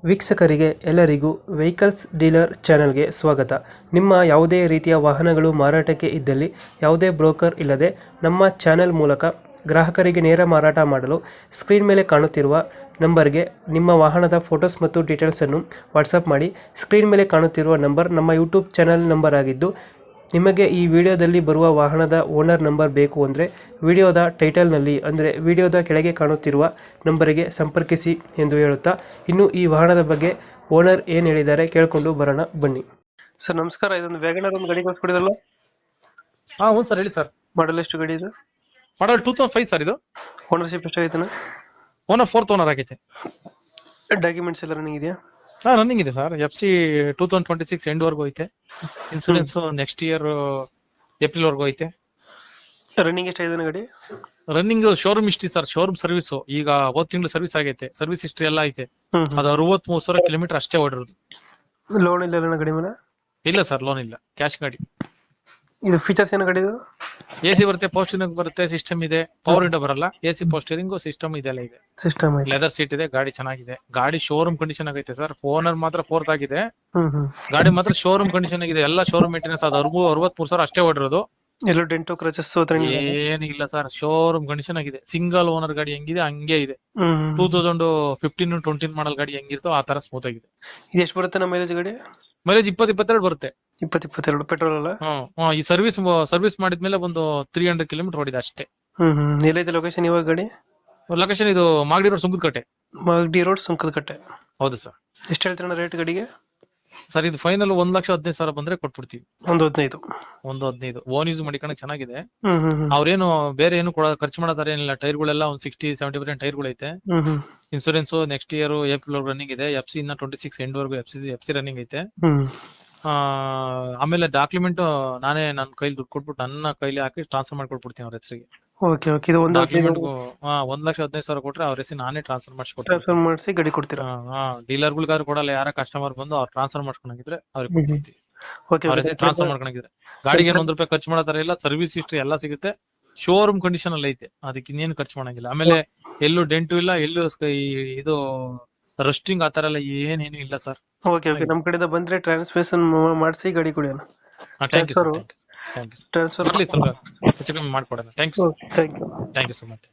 ವೀಕ್ಷಕರಿಗೆ ಎಲ್ಲರಿಗೂ vehicles dealer ಚಾನೆಲ್ಗೆ ಸ್ವಾಗತ. ನಿಮ್ಮ ಯಾವುದೇ ರೀತಿಯ ವಾಹನಗಳು ಮಾರಾಟಕ್ಕೆ ಇದ್ದಲ್ಲಿ ಯಾವುದೇ ಬ್ರೋಕರ್ ಇಲ್ಲದೆ ನಮ್ಮ ಚಾನೆಲ್ ಮೂಲಕ ಗ್ರಾಹಕರಿಗೆ ನೇರ ಮಾರಾಟ ಮಾಡಲು ಸ್ಕ್ರೀನ್ ಮೇಲೆ ಕಾಣುತ್ತಿರುವ ನಂಬರ್ಗೆ ನಿಮ್ಮ ವಾಹನದ ಫೋಟೋಸ್ ಮತ್ತು ಡೀಟೇಲ್ಸನ್ನು ವಾಟ್ಸಪ್ ಮಾಡಿ. ಸ್ಕ್ರೀನ್ ಮೇಲೆ ಕಾಣುತ್ತಿರುವ ನಂಬರ್ ನಮ್ಮ ಯೂಟ್ಯೂಬ್ ಚಾನೆಲ್ ನಂಬರ್ ಆಗಿದ್ದು, ನಿಮಗೆ ಈ ವಿಡಿಯೋದಲ್ಲಿ ಬರುವ ವಾಹನದ ಓನರ್ ನಂಬರ್ ಬೇಕು ಅಂದರೆ ವಿಡಿಯೋದ ಟೈಟಲ್ನಲ್ಲಿ ಅಂದರೆ ವಿಡಿಯೋದ ಕೆಳಗೆ ಕಾಣುತ್ತಿರುವ ನಂಬರಿಗೆ ಸಂಪರ್ಕಿಸಿ ಎಂದು ಹೇಳುತ್ತಾ, ಇನ್ನು ಈ ವಾಹನದ ಬಗ್ಗೆ ಓನರ್ ಏನು ಹೇಳಿದ್ದಾರೆ ಕೇಳಿಕೊಂಡು ಬರೋಣ ಬನ್ನಿ. ಸರ್ ನಮಸ್ಕಾರ, ಇದೊಂದು ವ್ಯಾಗನರ್ ಒಂದು ಗಾಡಿ ಕಳಿಸ್ಕೊಡಿದ್ರಲ್ಲ? ಹಾ ಹೌದು ಸರ್, ಹೇಳಿ ಸರ್. ಮಾಡಲ್ ಎಷ್ಟು ಗಾಡಿ ಇದು? ಮಾಡಲ್ 2005 ಸರ್. ಇದು ಓನರ್ಶಿಪ್ ಎಷ್ಟಾಗೈತೆ? ಓನರ್ 4th ಓನರ್ ಆಗೈತೆ. ಡಾಕ್ಯುಮೆಂಟ್ಸ್ ಎಲ್ಲ ರನ್ನಿಂಗ್ ಇದೆಯಾ? ಹಾ ರನ್ನಿಂಗ್ ಇದೆ ಸರ್. FC 2026 ಎಂಡ್ ವರ್ಗೂ ಐತೆ. ಇನ್ಸೂರೆನ್ಸ್ ನೆಕ್ಸ್ಟ್ ಇಯರ್ ಏಪ್ರಿಲ್ ವರ್ಗೂ ಐತೆ. ರನ್ನಿಂಗ್ ಎಷ್ಟಾಗಿದೆ ಗಾಡಿ? Running showroom history sir, showroom service ಈಗ ಹೋದ್ ತಿಂಗಳು ಸರ್ವಿಸ್ ಆಗೈತೆ. ಸರ್ವಿಸ್ ಹಿಸ್ಟ್ರಿ ಎಲ್ಲ ಐತೆ. ಅದು 63,000 ಕಿಲೋಮೀಟರ್ ಅಷ್ಟೇ ಓಡಿರೋದು. ಲೋನ್ ಇಲ್ಲ ಗಾಡಿ ಮೇಲೆ? ಇಲ್ಲ ಸರ್, ಲೋನ್ ಇಲ್ಲ, ಕ್ಯಾಶ್ ಗಾಡಿ. ಇದು ಫೀಚರ್ಸ್ ಏನು ಗಾಡಿ? AC ಬರುತ್ತೆ, ಪೋಸ್ಟರಿಂಗ್ ಬರುತ್ತೆ, ಸಿಸ್ಟಮ್ ಇದೆ. ಪವರ್ ವಿಂಡೋ ಬರಲ್ಲ, AC ಪೋಸ್ಟರಿಂಗ್ ಸಿಸ್ಟಮ್ ಇದೆಲ್ಲ ಇದೆ. ಸಿಸ್ಟಮ್ ಲೆದರ್ ಸೀಟ್ ಇದೆ. ಗಾಡಿ ಚೆನ್ನಾಗಿದೆ. ಗಾಡಿ ಶೋರೂಮ್ ಕಂಡೀಷನ್ ಆಗೈತೆ ಸರ್. ಓನರ್ ಮಾತ್ರ 4th ಆಗಿದೆ. ಹ್ಮ್ ಗಾಡಿ ಮಾತ್ರ ಶೋರೂಮ್ ಕಂಡೀಷನ್ ಆಗಿದೆ. ಎಲ್ಲ ಶೋರೂಮ್ ಮೇಂಟೆನೆನ್ಸ್. ಅದು 63,000 ಅಷ್ಟೇ ಓಡಿರೋದು. ಎಲ್ಲ ಡೆಂಟೋ ಕ್ರಚಸ್ ಏನಿಲ್ಲ ಸರ್, ಶೋರೂಮ್ ಕಂಡೀಷನ್ ಆಗಿದೆ. ಸಿಂಗಲ್ ಓನರ್ ಗಾಡಿ ಹೆಂಗಿದೆ ಹಂಗೆ ಇದೆ. 2015-20 ಮಾಡಲ್ ಗಾಡಿ ಹೆಂಗಿರ್ತೋ ಆ ತರ ಸ್ಮೂತ್ ಆಗಿದೆ. ಇದು ಎಷ್ಟು ಬರುತ್ತೆ ನಮ್ಮ ಮೈಲೇಜ್ ಗಾಡಿ? ಮೈಲೇಜ್ 20-22 ಬರುತ್ತೆ. 20-22 ಪೆಟ್ರೋಲ್ ಅಲ್ಲ? ಈ ಸರ್ವಿಸ್ ಮಾಡಿದ್ಮೇಲೆ ಒಂದು 300 ಕಿಲೋಮೀಟರ್ ಓಡಿದೆ ಅಷ್ಟೇ. ಎಲ್ಲೈತೆ ಲೊಕೇಶನ್ ಇವಾಗ ಗಾಡಿ? ಲೊಕೇಶನ್ ಇದು ಮಾಗಡಿ ರೋಡ್, ಸುಂಕದಕಟ್ಟೆ. ಮಾಗಡಿ ರೋಡ್, ಸುಂಕದಕಟ್ಟೆ. ಹೌದು ಸರ್. ಎಷ್ಟು ಹೇಳ್ತೀರ ರೇಟ್ ಗಾಡಿಗೆ? ಸರ್ ಇದು ಫೈನಲ್ 1,15,000 ಬಂದ್ರೆ ಕೊಟ್ಬಿಡ್ತೀವಿ. 1,15. 1,15 ಓನ್ ಯೂಸ್ ಮಾಡಿಕಣಕ್ ಚೆನ್ನಾಗಿದೆ. ಅವ್ರೇನು ಬೇರೆ ಏನು ಖರ್ಚು ಮಾಡೋದಾರೆ ಏನಿಲ್ಲ. ಟೈರ್ಗಳೆಲ್ಲ ಒಂದು 60-70% ಟೈರ್ಗಳು ಐತೆ. Insurance next year April running ಇದೆ. FC ಇನ್ನ 26 ಎಂಡ್ ವರ್ಗೂ FC ರನ್ನಿಂಗ್ ಐತೆ. ಆಮೇಲೆ ಡಾಕ್ಯುಮೆಂಟ್ ನಾನೇ ನನ್ನ ಕೈಲಿ ದುಡ್ಡು ಕೊಟ್ಬಿಟ್ಟು ನನ್ನ ಕೈಲಿ ಹಾಕಿ ಟ್ರಾನ್ಸ್ಫರ್ ಮಾಡ್ಕೊಟ್ಬಿಡ್ತೀನಿ ಅವ್ರ ಹೆಸರಿಗೆ. ಇದು ಡಾಕ್ಯುಮೆಂಟ್ 1,15,000 ಕೊಟ್ರೆ ಅವ್ರ ಹೆಸರು ನಾನೇ ಟ್ರಾನ್ಸ್ಫರ್ ಮಾಡಿಸಿ ಗಾಡಿ ಕೊಡ್ತೀರಾ? ಡೀಲರ್ಗಳಿಗಾರು ಕೊಡಲ್ಲ. ಯಾರ ಕಸ್ಟಮರ್ ಬಂದು ಅವ್ರು ಟ್ರಾನ್ಸ್ಫರ್ ಮಾಡ್ಕೊಂಡಿದ್ರೆ ಅವ್ರಿಗೆ ಕೊಡ್ತೀವಿ. ಅವ್ರ ಹೆಸರು ಟ್ರಾನ್ಸ್ಫರ್ ಮಾಡ್ಕೊಂಡಿದ್ರೆ ಗಾಡಿಗೆ ₹1 ಖರ್ಚು ಮಾಡೋ ಇಲ್ಲ. ಸರ್ವಿಸ್ ಹಿಸ್ಟ್ರಿ ಎಲ್ಲ ಸಿಗುತ್ತೆ. ಶೋರೂಮ್ ಕಂಡೀಷನ್ ಅಲ್ಲಿ ಐತೆ. ಅದಕ್ಕೆ ಇನ್ನೇನು ಖರ್ಚು ಮಾಡಂಗಿಲ್ಲ. ಆಮೇಲೆ ಎಲ್ಲೂ ಡೆಂಟು ಇಲ್ಲ, ಎಲ್ಲೂ ಇದು ರಸ್ಟಿಂಗ್ ಆತರ ಎಲ್ಲ ಏನೇನು ಇಲ್ಲ ಸರ್. ಓಕೆ ನಮ್ ಕಡೆಯಿಂದ ಬಂದ್ರೆ ಟ್ರಾನ್ಸ್ಫರ್ ಮಾಡಿಸಿ ಗಾಡಿ ಕೊಡಿ. Thank you sir. ಟ್ರಾನ್ಸ್ಫರ್ ಸ್ವಲ್ಪ ಹೆಚ್ಚು ಕಮ್ಮಿ ಮಾಡ್ಕೊಡೋಣ. Thank you so much.